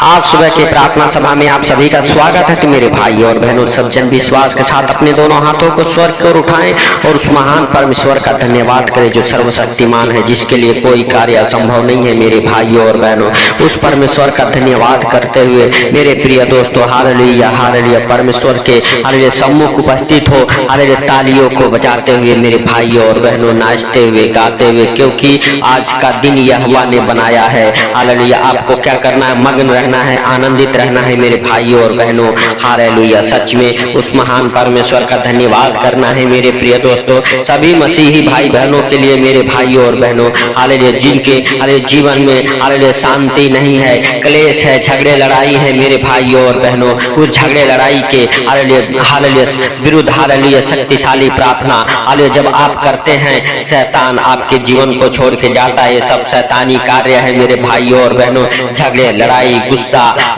आज सुबह की प्रार्थना सभा में आप सभी का स्वागत है कि मेरे भाई और बहनों सज्जन विश्वास के साथ अपने दोनों हाथों को स्वर्ग की ओर उठाएं और उस महान परमेश्वर का धन्यवाद करें जो सर्वशक्तिमान है, जिसके लिए कोई कार्य असंभव नहीं है। मेरे भाइयों और बहनों, उस परमेश्वर का धन्यवाद करते हुए मेरे प्रिय दोस्तों, हालेलुया हालेलुया, परमेश्वर के हालेलुया सम्मुख उपस्थित हो, हालेलुया तालियों को बजाते हुए मेरे भाइयों और बहनों, नाचते हुए गाते हुए, क्योंकि आज का दिन यहोवा ने बनाया है। हालेलुया, आपको क्या करना है? मग्न रहना है, आनंदित रहना है मेरे भाइयों और बहनों। हालेलुया, सच में उस महान परमेश्वर का धन्यवाद करना है मेरे प्रिय दोस्तों। सभी मसीही भाई बहनों के लिए मेरे भाइयों और बहनों, हालेलुया, जिनके हालेलुया जीवन में हालेलुया शांति नहीं है, क्लेश है, झगड़े लड़ाई है मेरे भाइयों और बहनों, उस झगड़े लड़ाई के हालेलुया हालेलुया विरुद्ध हालेलुया शक्तिशाली प्रार्थना हालेलुया जब आप करते हैं, शैतान आपके जीवन को छोड़ के जाता है। ये सब शैतानी कार्य है मेरे भाइयों और बहनों। झगड़े लड़ाई गुस्सा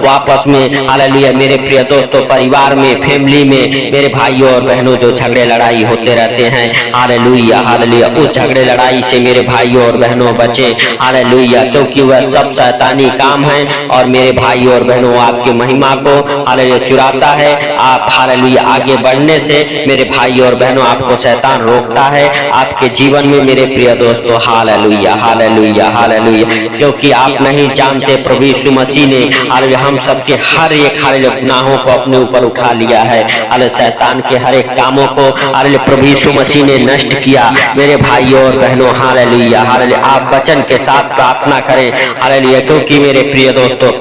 वापस में हालेलुया मेरे प्रिय दोस्तों, परिवार में, फैमिली में मेरे भाइयों और बहनों जो झगड़े लड़ाई होते रहते हैं, हालेलुया हालेलुया, उस झगड़े लड़ाई से मेरे भाइयों और बहनों बचे, हालेलुया, क्योंकि वह सब शैतानी काम है और मेरे भाइयों और बहनों आपकी महिमा को हालेलुया चुराता है। आप हालेलुया आगे बढ़ने से मेरे भाइयों और बहनों आपको शैतान रोकता है आपके जीवन में मेरे प्रिय दोस्तों। हालेलुया हालेलुया हालेलुया, क्योंकि आप नहीं जानते प्रभु यीशु मसीह ने हालेलुया हम सबके हर एक हालेलुया गुनाहों को अपने ऊपर उठा लिया है। हालेलुया शैतान के हर एक कामों को हालेलुया प्रभु यीशु मसीह ने नष्ट किया मेरे भाइयों और बहनों। हालेलुया हालेलुया, आप वचन के साथ प्रार्थना करें हालेलुया, क्योंकि मेरे प्रिय दोस्तों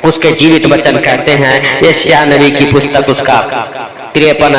उसके जीवित वचन कहते हैं, यशायाह नबी की पुस्तक उसका 53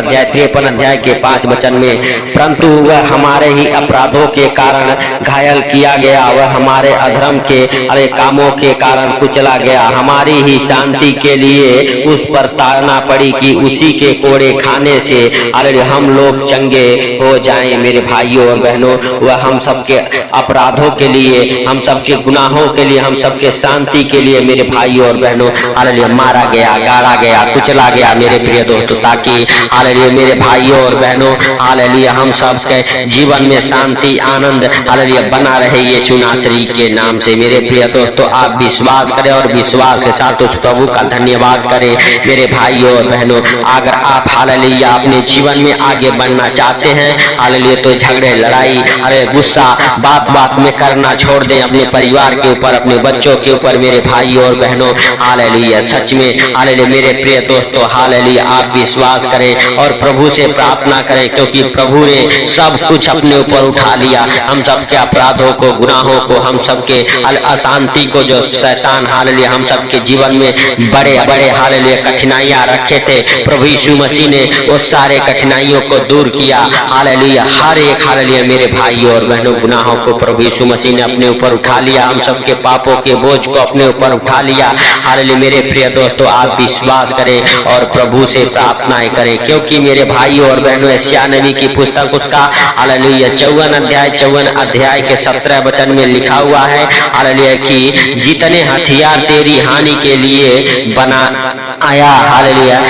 अध्याय के 5 वचन में, परंतु वह हमारे ही अपराधों के कारण घायल किया गया, वह हमारे अधर्म के अरे कामों के कारण कुचला गया, हमारी ही शांति के लिए उस पर ताड़ना पड़ी कि उसी के कोड़े खाने से अरे हम लोग चंगे हो जाएं। मेरे भाइयों और बहनों, वह हम सबके अपराधों के लिए, हम सबके गुनाहों के लिए, हम सबके शांति के लिए मेरे भाइयों और बहनों हालेलुया मारा गया, गाड़ा गया, कुचला गया मेरे प्रिय दोस्तों, ताकि हालेलुया मेरे भाइयों और बहनों हालेलुया हम सबके जीवन में शांति आनंद हालेलुया बना रहे यीशु नासरी के नाम से। मेरे प्रिय दोस्तों, आप विश्वास करें और विश्वास के साथ उस प्रभु का धन्यवाद करें मेरे भाइयों और बहनों। अगर आप हालेलुया अपने जीवन में आगे बढ़ना चाहते हैं हालेलुया, तो झगड़े लड़ाई अरे गुस्सा बात बात में करना छोड़ दें, अपने परिवार के ऊपर, अपने बच्चों के ऊपर मेरे भाइयों और बहनों। हालेलुया, सच में हालेलुया मेरे प्रिय दोस्तों, हालेलुया आप विश्वास करें और प्रभु से प्रार्थना करें, क्योंकि प्रभु ने सब कुछ अपने ऊपर उठा लिया। हम सबके अपराधों को, गुनाहों को, हम सबके अशांति को जो शैतान हालेलुया हम सबके जीवन में बड़े बड़े हालेलुया कठिनाइयां रखे थे, प्रभु यीशु मसीह ने उस सारे कठिनाइयों को दूर किया। हालेलुया हर एक हालेलुया मेरे भाइयों और बहनों गुनाहों को प्रभु यीशु मसीह ने अपने ऊपर उठा लिया, हम सबके पापों के बोझ को अपने ऊपर उठा लिया। हालेलुया मेरे प्रिय दोस्तों, आप विश्वास करें और प्रभु से प्रार्थनाएं करें, क्योंकि मेरे भाइयों और बहनों यशायाह नबी की पुस्तक उसका हालेलुया 54 अध्याय के 17 वचन में लिखा हुआ है हालेलुया कि जितने हथियार तेरी हानि के लिए बनाया हालेलुया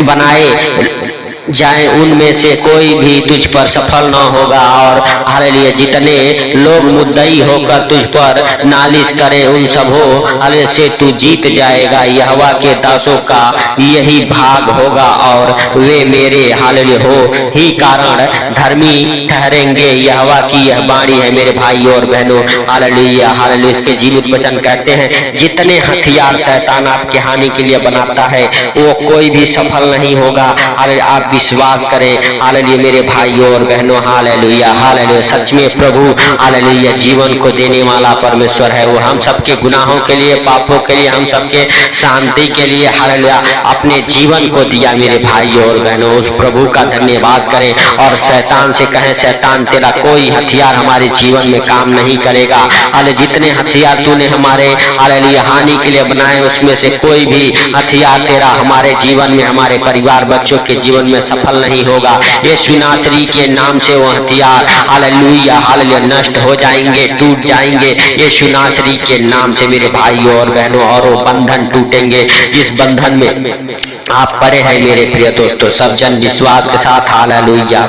बनाए जाए, उनमें से कोई भी तुझ पर सफल न होगा, और हालेलुया जितने लोग मुद्दई होकर तुझ पर नालिश करें उन सब हो हालेलुया से तू जीत जाएगा। यहोवा के दासों का यही भाग होगा और वे मेरे हालेलुया हो ही कारण धर्मी ठहरेंगे। यहोवा की यह वाणी है मेरे भाइयों और बहनों। हालेलुया हालेलुया इसके जीवित वचन कहते हैं, जितने हथियार शैतान आपके हानि के लिए बनाता है वो कोई भी सफल नहीं होगा। हालेलुया आप विश्वास करें हालेलुया मेरे भाइयों और बहनों। हालेलुया हालेलुया, सच में प्रभु हालेलुया जीवन को देने वाला परमेश्वर है। वो हम सबके गुनाहों के लिए, पापों के लिए, हम सबके शांति के लिए हालेलुया अपने जीवन को दिया मेरे भाइयों और बहनों। उस प्रभु का धन्यवाद करें और शैतान से कहें, शैतान तेरा कोई हथियार हमारे जीवन में काम नहीं करेगा। हालेलुया जितने हथियार तूने हमारे हालेलुया हानि के लिए बनाए, उसमें से कोई भी हथियार तेरा हमारे जीवन में, हमारे परिवार बच्चों के जीवन में सफल नहीं होगा। यीशु नासरी के नाम से वो हथियार हालेलुया हालेलुया नष्ट हो जाएंगे, टूट जाएंगे। यीशु नासरी के नाम से मेरे भाइयों और बहनों, और वो बंधन टूटेंगे जिस बंधन में आप पड़े हैं मेरे प्रिय दोस्तों। सब जन विश्वास के साथ हालेलुया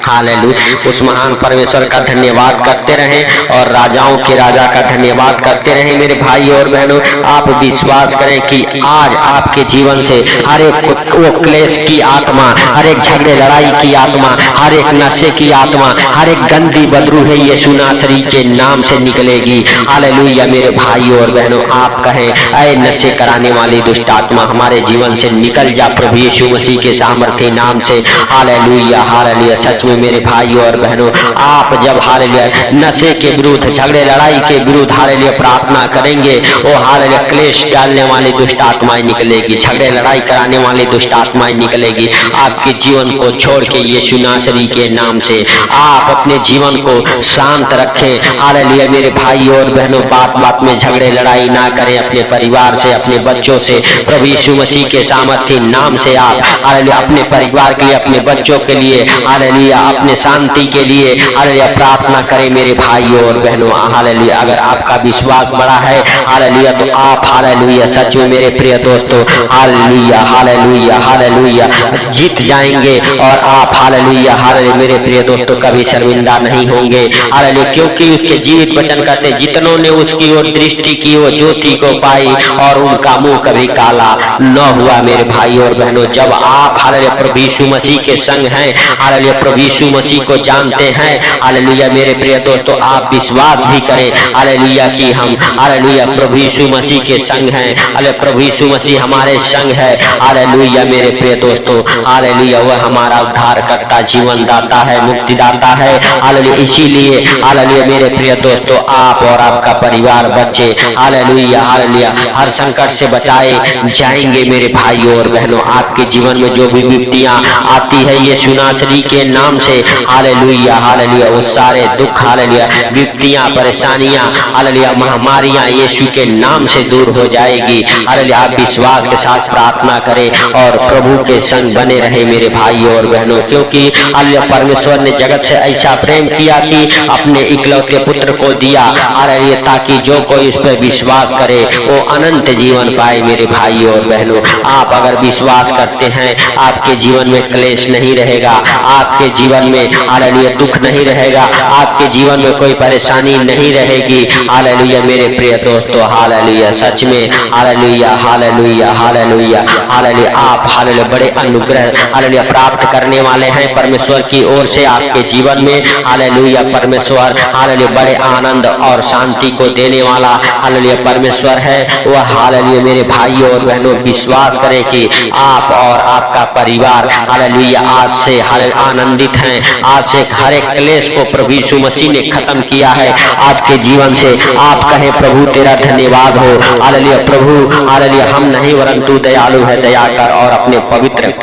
हालेलुया उस महान परमेश्वर का धन्यवाद करते रहें और राजाओं के राजा का धन्यवाद करते रहें मेरे भाइयों और बहनों। आप विश्वास करें कि आज आपके जीवन से हर एक वो क्लेश की आत्मा, हर एक झगड़े लड़ाई की आत्मा, हर एक नशे की आत्मा, हर एक गंदी बदरू है यीशु नासरी के नाम से निकलेगी। हालेलुया मेरे भाइयों और बहनों, आप कहें ऐ नशे कराने वाली दुष्ट आत्मा हमारे जीवन से निकल जा प्रभु यीशु मसीह के सामर्थ्य नाम से। हालेलुया हालेलुया सच में मेरे भाइयों और बहनों, आप जब हालेलुया नशे के विरुद्ध, झगड़े लड़ाई के विरुद्ध हालेलुया प्रार्थना करेंगे, वो हालेलुया क्लेश डालने वाली दुष्ट आत्माएं निकलेगी, झगड़े लड़ाई कराने वाली दुष्ट आत्माएं निकलेगी आपके जीवन को छोड़ के यीशु नासरी के नाम से। आप अपने जीवन को शांत रखें। हालेलुया मेरे भाइयों और बहनों, बात बात में झगड़े लड़ाई ना करें अपने परिवार से, अपने बच्चों से। प्रभु यीशु मसीह के सामर्थ्य नाम से आप हालेलुया अपने परिवार के लिए, अपने बच्चों के लिए हालेलुया अपने शांति के लिए हालेलुया प्रार्थना करें मेरे भाइयों और बहनों। हालेलुया अगर आपका विश्वास बड़ा है हालेलुया तो आप हालेलुया सच में मेरे प्रिय दोस्तों हालेलुया हालेलुया हालेलुया जीत जाएंगे और आप हालेलुया हालेलुया मेरे प्रिय दोस्तों कभी शर्मिंदा नहीं होंगे। हालेलुया क्योंकि उसके जीवित वचन कहते जितनों ने उसकी ओर दृष्टि की वो ज्योति को पाई और उनका मुंह कभी काला न हुआ मेरे भाइयों और बहनों। जब आप हालेलुया प्रभु यीशु मसीह के संग हैं, हालेलुया प्रभु यीशु मसीह को जानते हैं, हालेलुया मेरे प्रिय दोस्तों आप विश्वास भी करें हालेलुया कि हम हालेलुया प्रभु यीशु मसीह के संग हैं। हालेलुया प्रभु यीशु मसीह हमारे संग है। हालेलुया मेरे प्रिय दोस्तों हालेलुया वह हमारा उद्धार करता, जीवन दाता है, मुक्तिदाता है। हालेलुया इसीलिए हालेलुया मेरे प्रिय दोस्तों आप और आपका परिवार बच्चे हालेलुया हालेलुया हर संकट से बचाए जाएंगे मेरे भाइयों और बहनों। आपके जीवन में जो भी विपत्तियां आती है यीशु नासरी के नाम से हालेलुया हालेलुया वो सारे दुख हालेलुया विपत्तियां, परेशानियां हालेलुया महामारियां यीशु के नाम से दूर हो जाएगी। हालेलुया आप विश्वास के साथ प्रार्थना करें और प्रभु के संग बने रहे मेरे भाइयों और बहनों, क्योंकि हालेलुया परमेश्वर ने जगत से ऐसा प्रेम किया कि अपने इकलौते पुत्र को दिया हालेलुया ताकि जो कोई उस पर विश्वास करे वो अनंत जीवन पाए मेरे भाइयों और बहनों। आप अगर विश्वास करते हैं आपके जीवन में क्लेश नहीं रहेगा, आपके जीवन में हालेलुया दुख नहीं रहेगा, आपके जीवन में कोई परेशानी नहीं रहेगी। हालेलुया मेरे प्रिय दोस्तों हालेलुया सच में हालेलुया हालेलुया हालेलुया हालेलुया आप हालेलुया बड़े अनुग्रह हालेलुया प्राप्त करने वाले हैं परमेश्वर की ओर से आपके जीवन में। हालेलुया परमेश्वर हालेलुया बड़े आनंद और शांति को देने वाला हालेलुया परमेश्वर है वह। हालेलुया मेरे भाइयों और बहनों विश्वास करें कि आप और आपका परिवार हालेलुया आज से आनंदित हैं। आज से हर एक क्लेश को प्रभु यीशु मसीह ने खत्म किया है आपके जीवन से। आप कहें प्रभु तेरा धन्यवाद हो हालेलुया प्रभु हालेलुया हम नहीं वरन तू दयालु है, दया कर और अपने पवित्र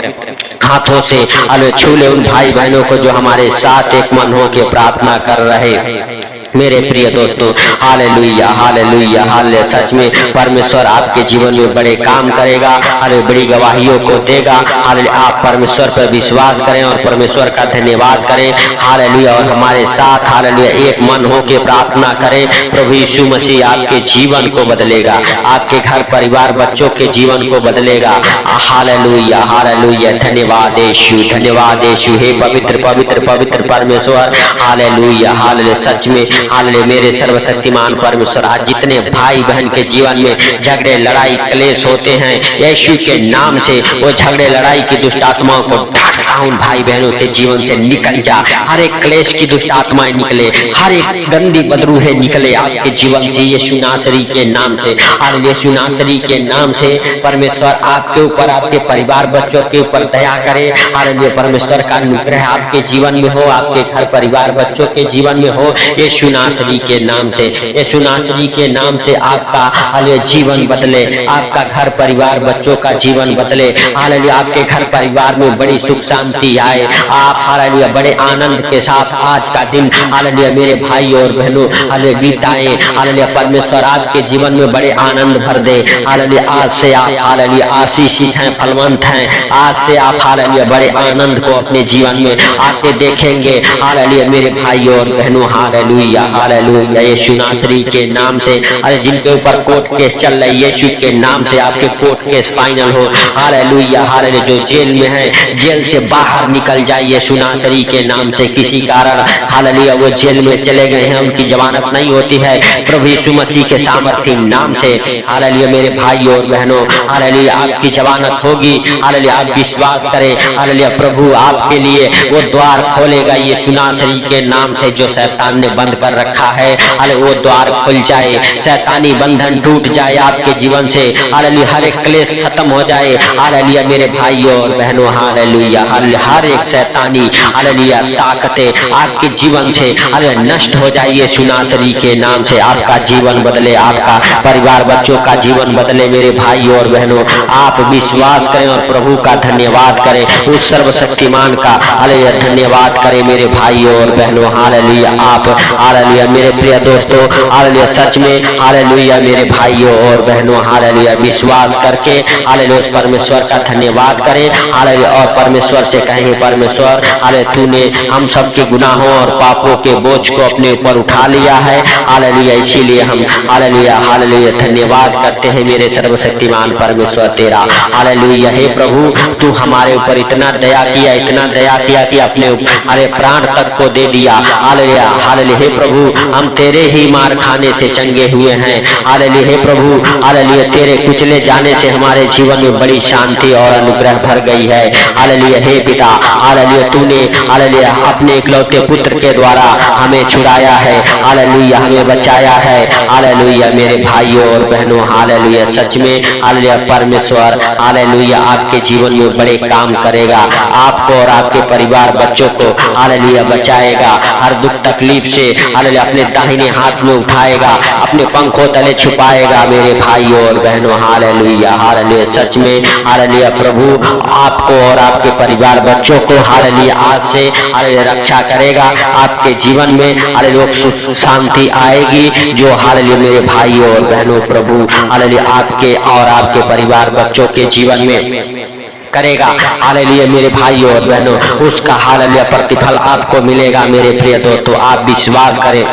हाथों से हालेलुया छू ले उन भाई बहनों को जो हमारे साथ एक मन हो के प्रार्थना कर रहे मेरे प्रिय दोस्तों। हालेलुया हालेलुया हालेलुया सच में परमेश्वर आपके जीवन में बड़े काम करेगा, हालेलुया बड़ी गवाहियों को देगा। हालेलुया आप परमेश्वर पर विश्वास करें और परमेश्वर का धन्यवाद करें हालेलुया और हमारे साथ हालेलुया एक मन हो के प्रार्थना करें। प्रभु यीशु मसीह आपके जीवन को बदलेगा, आपके घर परिवार बच्चों के जीवन को बदलेगा। हालेलुया हालेलुया धन्यवाद यीशु, धन्यवाद यीशु। हे पवित्र पवित्र पवित्र परमेश्वर हालेलुया हालेलुया सच में हालेलुया मेरे सर्वशक्तिमान परमेश्वर आज जितने भाई बहन के जीवन में झगड़े लड़ाई क्लेश होते हैं यीशु के नाम से वो झगड़े लड़ाई की दुष्ट आत्माओं को डांटता हूं भाई बहनों के जीवन से निकल जा। हर एक क्लेश की दुष्ट आत्माएं निकले, हर एक गंदी बदरू है निकले आपके जीवन से यीशु नासरी के नाम से। हालेलुया यीशु नासरी के नाम से परमेश्वर आपके ऊपर, आपके परिवार बच्चों के ऊपर दया करे। हालेलुया परमेश्वर का अनुग्रह आपके जीवन में हो, आपके घर परिवार बच्चों के जीवन में हो। यीशु यीशु नासरी के नाम से, यीशु नासरी के नाम से आपका हालेलुया जीवन बदले, आपका घर परिवार बच्चों का जीवन बदले। हालेलुया आपके घर परिवार में बड़ी सुख शांति आए। आप हालेलुया बड़े आनंद के साथ आज का दिन हालेलुया मेरे भाई और बहनों हालेलुया बिताएं। हालेलुया परमेश्वर आपके जीवन में बड़े आनंद भर दे। हालेलुया आज से आप हालेलुया आशीषित हैं, फलवंत हैं। आज से आप हालेलुया बड़े आनंद को अपने जीवन में आके देखेंगे। हालेलुया मेरे भाई और बहनों हालेलुया हालेलुया यीशु नासरी के नाम से, अरे जिनके ऊपर कोर्ट केस चल रहा है यीशु के नाम से आपके कोर्ट केस फाइनल हो। हालेलुया हालेलुया जो जेल में है जेल से बाहर निकल जाए यीशु नासरी के नाम से। किसी कारण हालेलुया वो जेल में चले गए हैं, उनकी जमानत नहीं होती है, प्रभु यीशु मसीह के सामर्थ्य नाम से हालेलुया मेरे भाई और बहनों हालेलुया आपकी जमानत होगी। हालेलुया आप विश्वास करें। हालेलुया प्रभु आपके लिए वो द्वार खोलेगा यीशु नासरी के नाम से। जो शैतान ने बंद कर रखा है हालेलुया वो द्वार खुल जाए, शैतानी बंधन टूट जाए आपके जीवन से। हालेलुया हर एक क्लेश खत्म हो जाए। हालेलुया मेरे भाई और बहनों हालेलुया हर एक शैतानी हालेलुया ताकतें आपके जीवन से हालेलुया नष्ट हो जाए यीशु नासरी के नाम से। आपका जीवन बदले, आपका परिवार बच्चों का जीवन बदले मेरे भाई और बहनों। आप विश्वास करें और प्रभु का धन्यवाद करें, उस सर्वशक्तिमान का हालेलुया धन्यवाद करें मेरे भाई और बहनों हालेलुया। आप हालेलुया मेरे प्रिय दोस्तों हालेलुया सच में हालेलुया मेरे भाइयों और बहनों हालेलुया विश्वास करके हालेलुया उस परमेश्वर का धन्यवाद करें हालेलुया और परमेश्वर से कहेंगे परमेश्वर हालेलुया तूने हम सबके गुनाहों और पापों के बोझ को अपने ऊपर उठा लिया है हालेलुया। इसीलिए हम हालेलुया हालेलुया धन्यवाद करते हैं मेरे सर्वशक्तिमान परमेश्वर तेरा हालेलुया। हे प्रभु तू हमारे ऊपर इतना दया किया, इतना दया किया कि अपने अरे प्राण तक को दे दिया हालेलुया हालेलुया। हे प्रभु हम तेरे ही मार खाने से चंगे हुए हैं हालेलुया। हे प्रभु हालेलुया तेरे कुचले जाने से हमारे जीवन में बड़ी शांति और अनुग्रह भर गई है हालेलुया। हे पिता हालेलुया तूने हालेलुया अपने इकलौते पुत्र के द्वारा हमें छुड़ाया है हालेलुया, हमें बचाया है हालेलुया मेरे भाइयों और बहनों हालेलुया। सच में हालेलुया परमेश्वर हालेलुया आपके जीवन में बड़े काम करेगा, आपको और आपके परिवार बच्चों को हालेलुया बचाएगा, हर दुख तकलीफ से हालेलुया अपने दाहिने हाथ में उठाएगा, अपने पंखों तले छुपाएगा मेरे भाइयों और बहनों हालेलुया हालेलुया। सच में हालेलुया प्रभु आपको और आपके परिवार बच्चों को हालेलुया आज से हालेलुया रक्षा करेगा। आपके जीवन में हालेलुया सुख शांति आएगी जो हालेलुया मेरे भाइयों और बहनों प्रभु हालेलुया आपके और आपके परिवार बच्चों के जीवन में करेगा हालेलुया मेरे भाइयों और बहनों। उसका हालेलुया प्रतिफल आपको मिलेगा मेरे प्रिय दोस्तों। आप विश्वास करें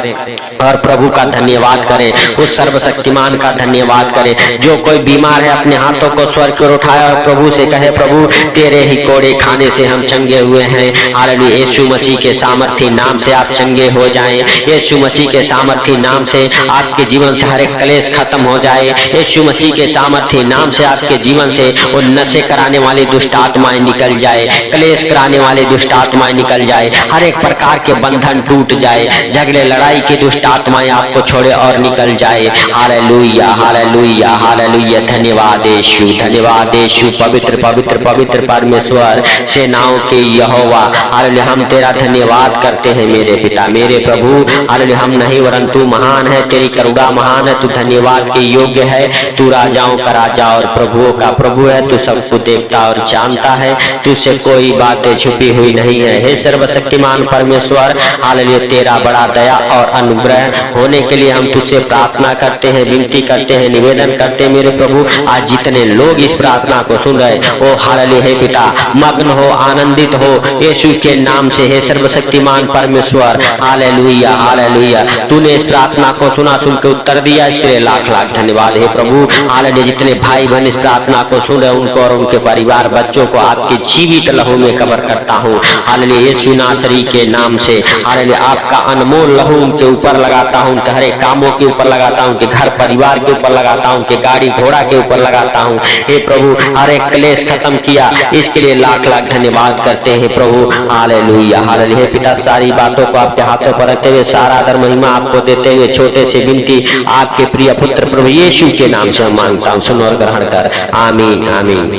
और प्रभु का धन्यवाद करें, उस सर्वशक्तिमान का धन्यवाद करें। जो कोई बीमार है अपने हाथों को स्वर्ग की ओर उठाए और प्रभु से कहे प्रभु तेरे ही कोड़े खाने से हम चंगे हुए हैं हालेलुया। यीशु मसीह के सामर्थ्य नाम से आप चंगे हो जाएं, यीशु मसीह के सामर्थ्य नाम से आपके जीवन से हर एक क्लेश खत्म हो जाए, यीशु मसीह के सामर्थ्य नाम से आपके जीवन से वो नशे कराने वाले दुष्ट आत्माएं निकल जाए, क्लेश कराने वाले दुष्ट आत्माएं निकल जाए, हर एक प्रकार के बंधन टूट जाए, झगड़े लड़ाई की दुष्ट आत्माएं आपको छोड़े और निकल जाए हालेलुया हालेलुया हालेलुया। धन्यवाद यीशु, धन्यवाद यीशु। पवित्र पवित्र पवित्र परमेश्वर सेनाओं के यहोवा हालेलुया हम तेरा धन्यवाद करते हैं मेरे पिता मेरे प्रभु हालेलुया। हम नहीं वरन तू महान है, तेरी करुणा महान है, तू धन्यवाद के योग्य है, तू राजाओं का राजा और प्रभुओं का प्रभु है, तू सबको देखता और जानता है, तुझसे कोई बातें छुपी हुई नहीं है। हे सर्वशक्तिमान परमेश्वर हालेलुया तेरा बड़ा दया और अनुग्रह होने के लिए हम तुझसे प्रार्थना करते हैं, विनती करते हैं, निवेदन करते हैं मेरे प्रभु। आज जितने लोग इस प्रार्थना को सुन रहे वो हालेलुया हे पिता मग्न हो, आनंदित हो यीशु के नाम से। हे सर्वशक्तिमान परमेश्वर हालेलुया हालेलुया तूने इस प्रार्थना को सुना, सुन के उत्तर दिया, इसके लिए लाख लाख धन्यवाद हे प्रभु हालेलुया। जितने भाई बहन इस प्रार्थना को सुन रहे उनको और उनके परिवार बच्चों को आपके जीवित लहू में कवर करता हूँ हालेलुया यीशु नासरी के नाम से हालेलुया। आपका अनमोल लहू उनके ऊपर लगाता हूँ, उनके हर एक कामों के ऊपर लगाता हूँ, उनके घर परिवार के ऊपर लगाता हूँ, उनके गाड़ी घोड़ा के ऊपर लगाता हूँ। हे प्रभु हर एक क्लेश खत्म किया, इसके लिए लाख लाख धन्यवाद करते हैं प्रभु हालेलुया हालेलुया। हे पिता सारी बातों को आपके हाथों पर रखते हुए सारा आदर महिमा आपको देते हुए छोटे से विनती आपके प्रिय पुत्र प्रभु यीशु के नाम से मांगता हूँ, सुनो और ग्रहण कर, आमीन आमीन।